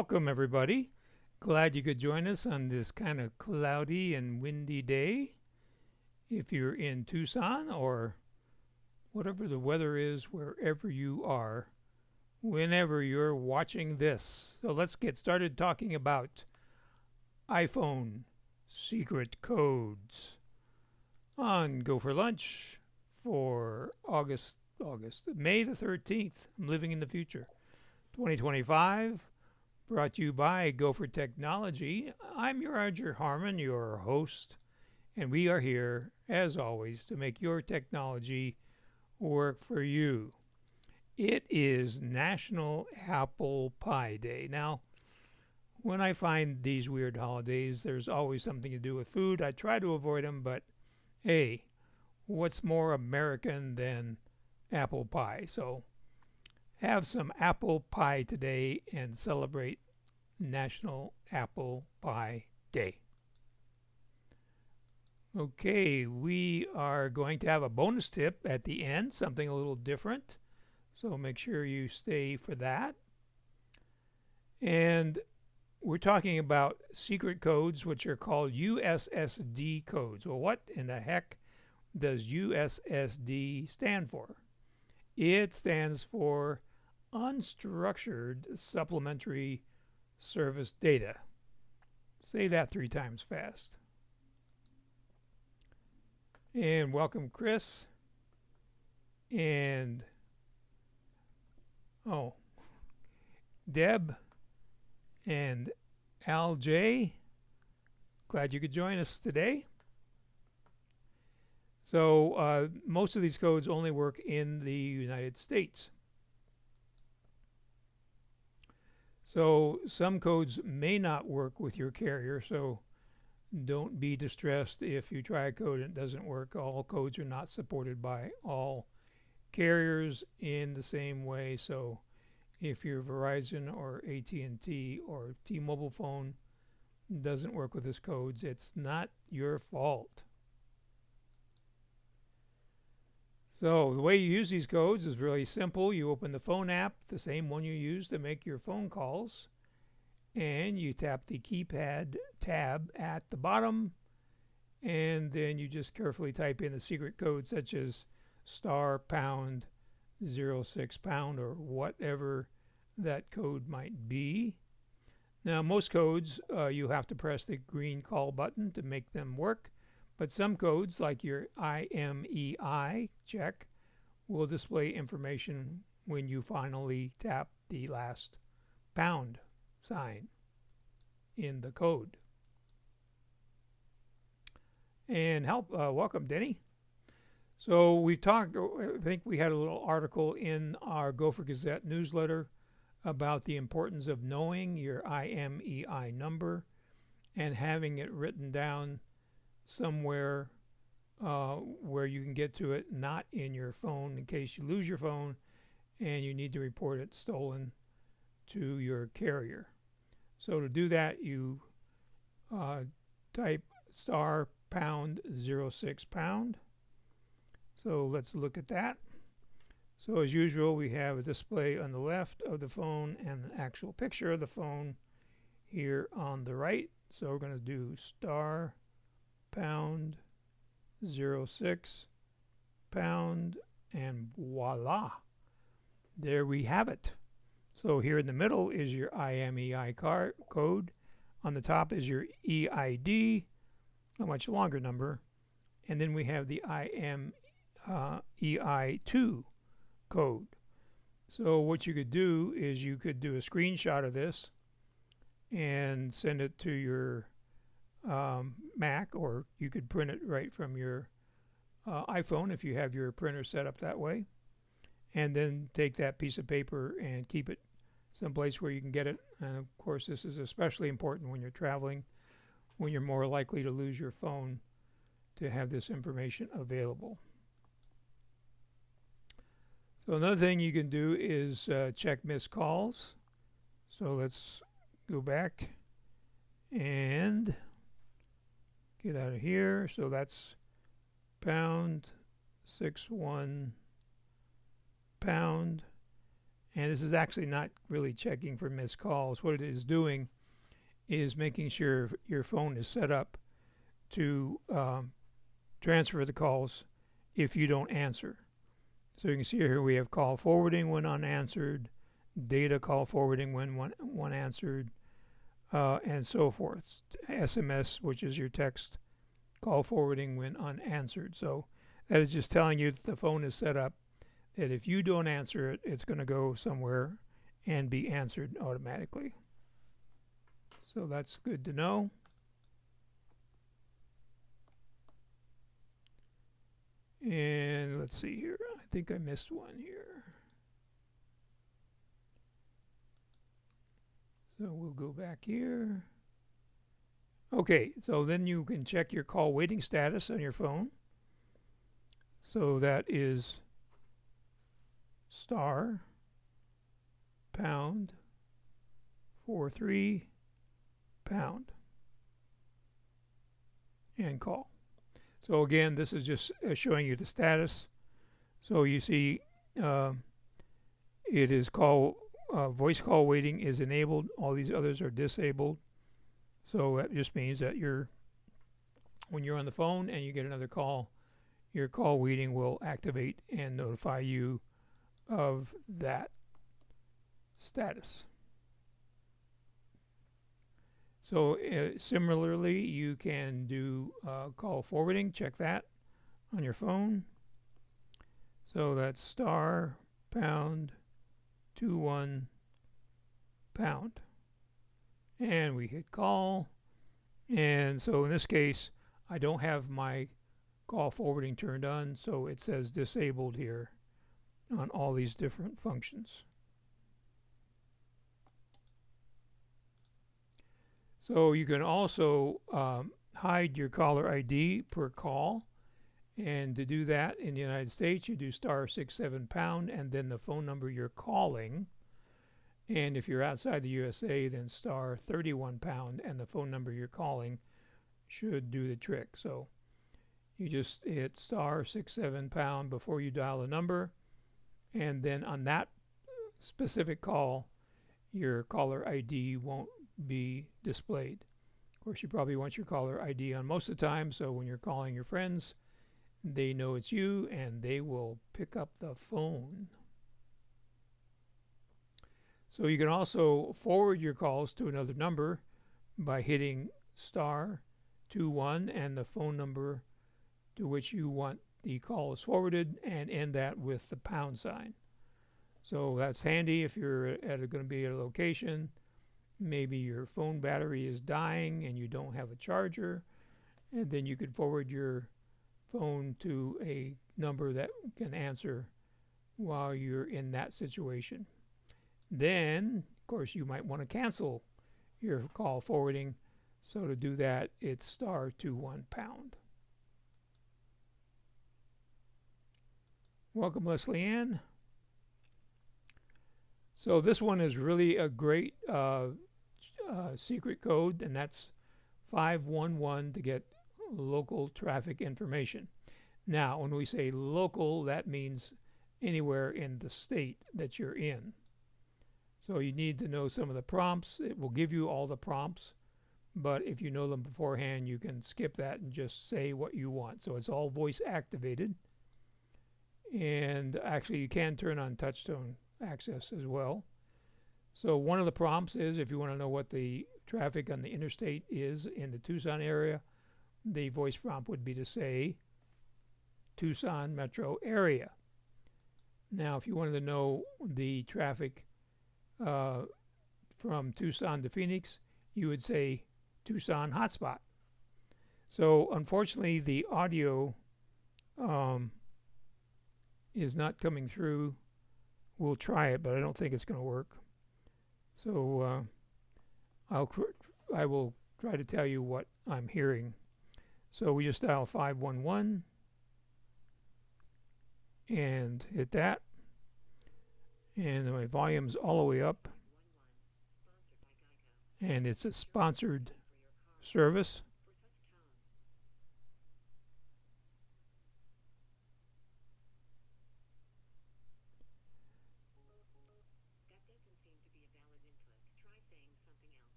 Welcome, everybody. Glad you could join us on this kind of cloudy and windy day. If you're in Tucson or whatever the weather is, wherever you are, whenever you're watching this. So let's get started talking about iPhone secret codes on Go for Lunch for May the 13th. I'm living in the future. 2025. Brought to you by GoFor Technology. I'm your Roger Harmon, your host, and we are here, as always, to make your technology work for you. It is National Apple Pie Day. Now, when I find these weird holidays, there's always something to do with food. I try to avoid them, but hey, what's more American than apple pie? So have some apple pie today and celebrate National Apple Pie Day. Okay, we are going to have a bonus tip at the end, something a little different. So make sure you stay for that. And we're talking about secret codes, which are called USSD codes. Well, what in the heck does USSD stand for? It stands for Unstructured Supplementary Service Data. Say that 3 times fast. And welcome, Chris. And, Deb and Al J. Glad you could join us today. So, most of these codes only work in the United States. So some codes may not work with your carrier, so don't be distressed if you try a code and it doesn't work. All codes are not supported by all carriers in the same way. So if your Verizon or AT&T or T-Mobile phone doesn't work with this codes, it's not your fault. So the way you use these codes is really simple. You open the phone app, the same one you use to make your phone calls, and you tap the keypad tab at the bottom, and then you just carefully type in the secret code such as *#06# or whatever that code might be. Now most codes you have to press the green call button to make them work. But some codes, like your IMEI check, will display information when you finally tap the last pound sign in the code. And welcome, Denny. So we've talked, I think we had a little article in our Gopher Gazette newsletter about the importance of knowing your IMEI number and having it written down somewhere where you can get to it, not in your phone in case you lose your phone and you need to report it stolen to your carrier. So to do that, you type *#06#. So let's look at that. So as usual, we have a display on the left of the phone and an actual picture of the phone here on the right. So we're going to do *#06#, and voila, there we have it. So here in the middle is your IMEI code. On the top is your EID, a much longer number, and then we have the IMEI2 code. So what you could do is you could do a screenshot of this and send it to your Mac, or you could print it right from your iPhone if you have your printer set up that way, and then take that piece of paper and keep it someplace where you can get it. And of course, this is especially important when you're traveling, when you're more likely to lose your phone, to have this information available. So another thing you can do is check missed calls. So let's go back and get out of here. So that's #61#, And this is actually not really checking for missed calls. What it is doing is making sure your phone is set up to transfer the calls if you don't answer. So you can see here we have call forwarding when unanswered, data call forwarding when one answered, and so forth. SMS, which is your text call forwarding when unanswered. So that is just telling you that the phone is set up that if you don't answer it, it's going to go somewhere and be answered automatically. So that's good to know. And let's see here. I think I missed one here. So we'll go back here. Okay, so then you can check your call waiting status on your phone. So that is star pound 43 pound and call. So again, this is just showing you the status. So you see it is voice call waiting is enabled. All these others are disabled. So that just means that when you're on the phone and you get another call, your call waiting will activate and notify you of that status. So similarly, you can do call forwarding. Check that on your phone. So that's star pound 21 pound. And we hit call. And so in this case, I don't have my call forwarding turned on, so it says disabled here on all these different functions. So you can also hide your caller ID per call. And to do that in the United States, you do star 67 pound and then the phone number you're calling. And if you're outside the USA, then star 31 pound and the phone number you're calling should do the trick. So you just hit star 67 pound before you dial a number. And then on that specific call, your caller ID won't be displayed. Of course, you probably want your caller ID on most of the time, so when you're calling your friends, they know it's you and they will pick up the phone. So you can also forward your calls to another number by hitting star 21 and the phone number to which you want the call is forwarded, and end that with the pound sign. So that's handy if you're going to be at a location. Maybe your phone battery is dying and you don't have a charger, and then you could forward your phone to a number that can answer while you're in that situation. Then, of course, you might want to cancel your call forwarding. So to do that, it's star 21 pound. Welcome, Leslie Ann. So this one is really a great secret code, and that's 511 to get local traffic information. Now, when we say local, that means anywhere in the state that you're in. So you need to know some of the prompts. It will give you all the prompts, but if you know them beforehand, you can skip that and just say what you want. So it's all voice activated. And actually, you can turn on touchtone access as well. So one of the prompts is if you want to know what the traffic on the interstate is in the Tucson area, the voice prompt would be to say Tucson metro area. Now, if you wanted to know the traffic from Tucson to Phoenix, you would say Tucson hotspot. So unfortunately, the audio is not coming through. We'll try it, but I don't think it's going to work. So I will try to tell you what I'm hearing. So we just dial 511 and hit that. And my volume's all the way up. And it's a sponsored service.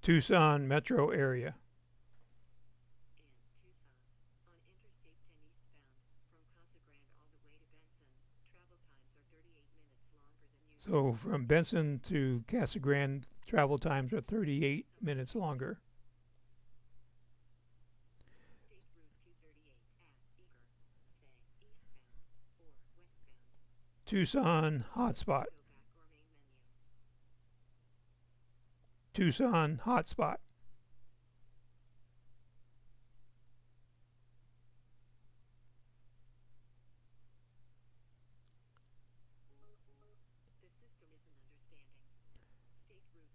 Tucson metro area. So from Benson to Casa Grande, travel times are 38 minutes longer. Tucson hotspot. Tucson hotspot.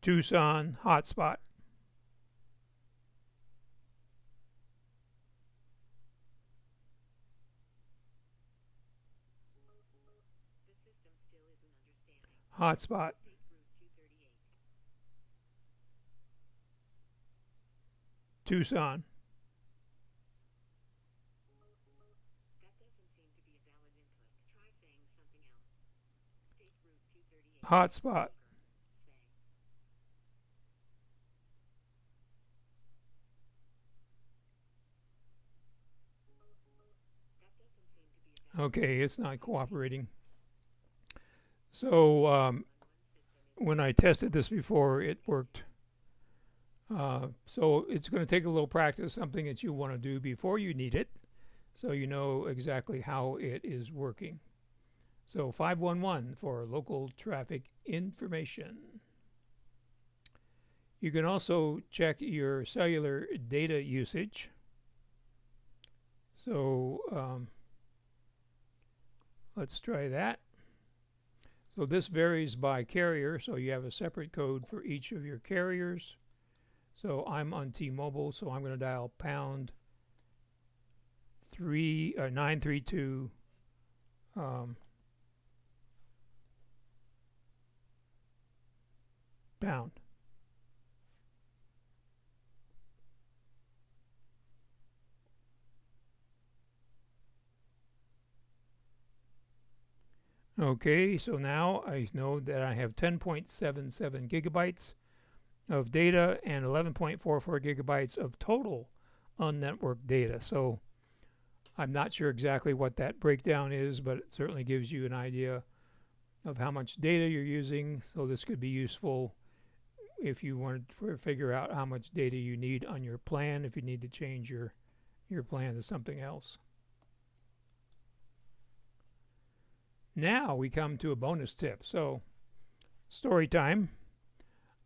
Tucson hotspot. Hotspot. Tucson. Hotspot. Okay, it's not cooperating. So when I tested this before, it worked. So it's going to take a little practice, something that you want to do before you need it, so you know exactly how it is working. So 511 for local traffic information. You can also check your cellular data usage. So let's try that. So this varies by carrier, so you have a separate code for each of your carriers. So I'm on T-Mobile, so I'm going to dial pound 932 pound. Okay, so now I know that I have 10.77 gigabytes of data and 11.44 gigabytes of total unnetworked data. So I'm not sure exactly what that breakdown is, but it certainly gives you an idea of how much data you're using. So this could be useful if you wanted to figure out how much data you need on your plan, if you need to change your plan to something else. Now we come to a bonus tip. So story time.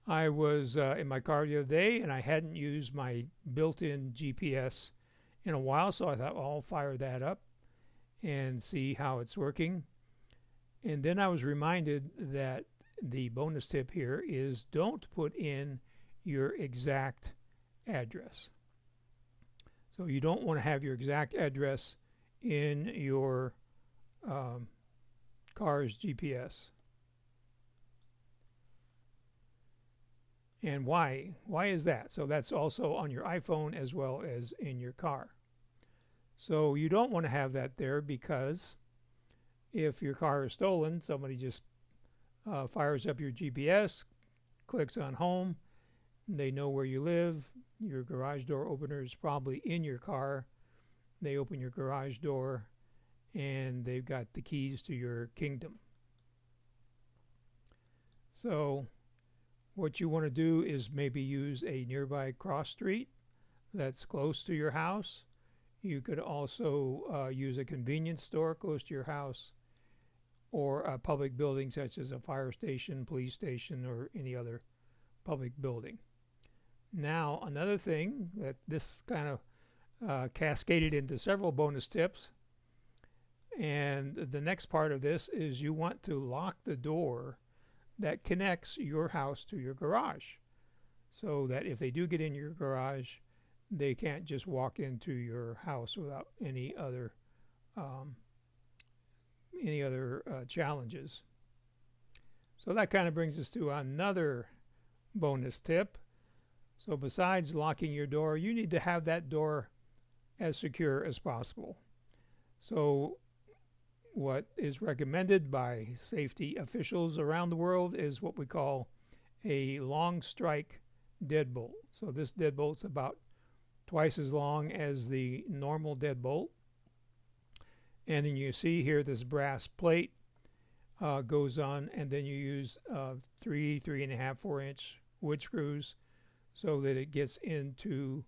I was in my car the other day and I hadn't used my built-in GPS in a while, so I thought, well, I'll fire that up and see how it's working. And then I was reminded that the bonus tip here is don't put in your exact address. So you don't want to have your exact address in your car's GPS. And why? Why is that? So that's also on your iPhone as well as in your car. So you don't want to have that there because if your car is stolen, somebody just fires up your GPS, clicks on home, they know where you live, your garage door opener is probably in your car, they open your garage door, and they've got the keys to your kingdom. So what you want to do is maybe use a nearby cross street that's close to your house. You could also use a convenience store close to your house or a public building such as a fire station, police station, or any other public building. Now, another thing that this kind of cascaded into several bonus tips, and the next part of this is you want to lock the door that connects your house to your garage so that if they do get in your garage, they can't just walk into your house without any other challenges. So that kind of brings us to another bonus tip. So besides locking your door, you need to have that door as secure as possible. So what is recommended by safety officials around the world is what we call a long strike deadbolt. So this deadbolt's about twice as long as the normal deadbolt. And then you see here this brass plate goes on, and then you use 3.5, 4-inch wood screws so that it gets into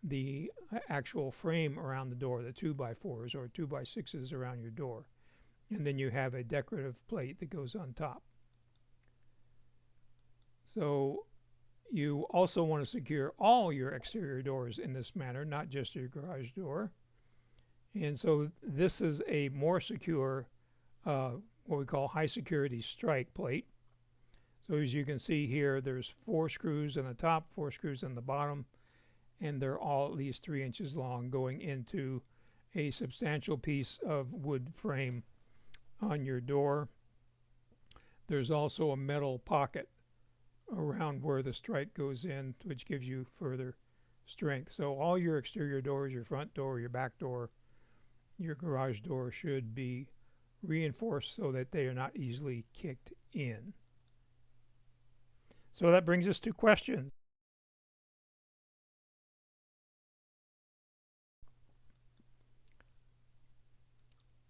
the actual frame around the door, the 2x4s or 2x6s around your door. And then you have a decorative plate that goes on top. So you also want to secure all your exterior doors in this manner, not just your garage door. And so this is a more secure, what we call high security strike plate. So as you can see here, there's 4 screws on the top, 4 screws on the bottom, and they're all at least 3 inches long, going into a substantial piece of wood frame on your door. There's also a metal pocket around where the strike goes in, which gives you further strength. So all your exterior doors, your front door, your back door, your garage door, should be reinforced so that they are not easily kicked in. So that brings us to questions.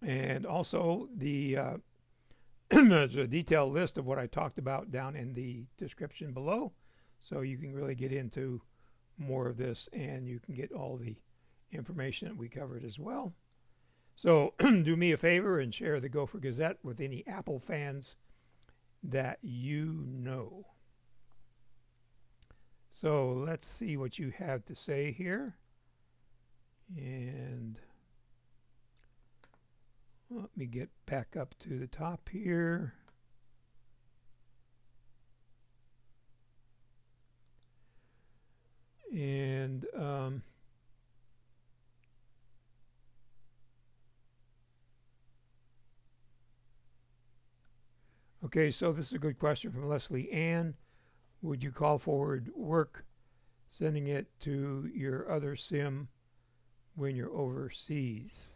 And also there's a detailed list of what I talked about down in the description below, so you can really get into more of this and you can get all the information that we covered as well. So do me a favor and share the GoFor Gazette with any Apple fans that you know. So let's see what you have to say here. And let me get back up to the top here. And okay, so this is a good question from Leslie Ann. Would you call forward work sending it to your other SIM when you're overseas?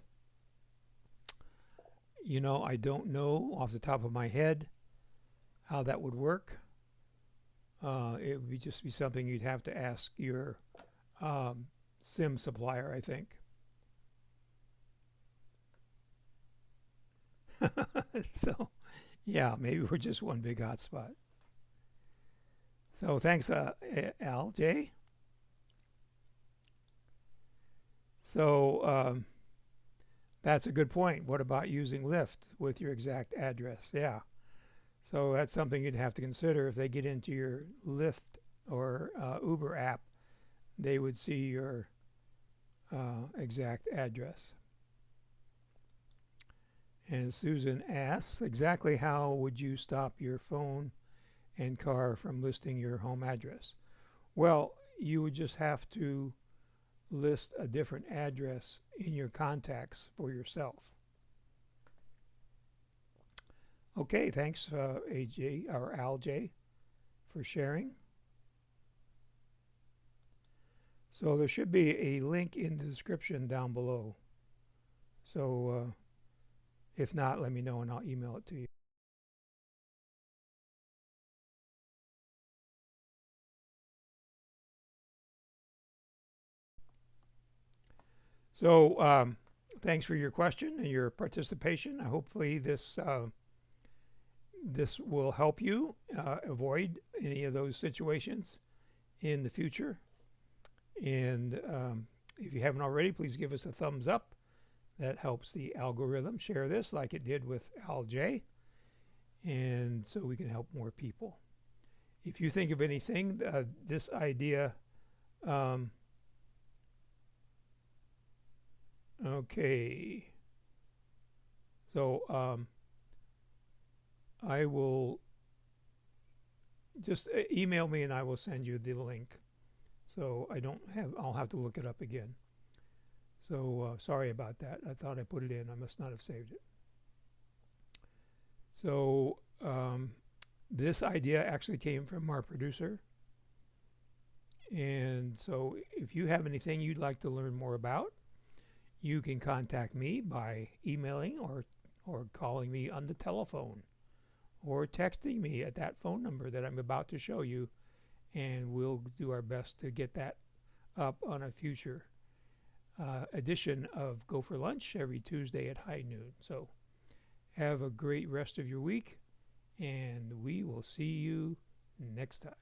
You know, I don't know off the top of my head how that would work. It would just be something you'd have to ask your SIM supplier, I think. So, yeah, maybe we're just one big hotspot. So thanks, Al J. So that's a good point. What about using Lyft with your exact address? Yeah. So that's something you'd have to consider. If they get into your Lyft or Uber app, they would see your exact address. And Susan asks, exactly how would you stop your phone and car from listing your home address? Well, you would just have to list a different address in your contacts for yourself. Okay, thanks AJ or Al J for sharing. So there should be a link in the description down below. So if not, let me know and I'll email it to you. So thanks for your question and your participation. Hopefully this this will help you avoid any of those situations in the future. And if you haven't already, please give us a thumbs up. That helps the algorithm share this like it did with Al J. And so we can help more people. If you think of anything, this idea, okay. So I will just email me and I will send you the link. So I'll have to look it up again. So sorry about that. I thought I put it in. I must not have saved it. So this idea actually came from our producer. And so if you have anything you'd like to learn more about, you can contact me by emailing or calling me on the telephone or texting me at that phone number that I'm about to show you and we'll do our best to get that up on a future edition of Go for Lunch every Tuesday at high noon. So have a great rest of your week, and we will see you next time.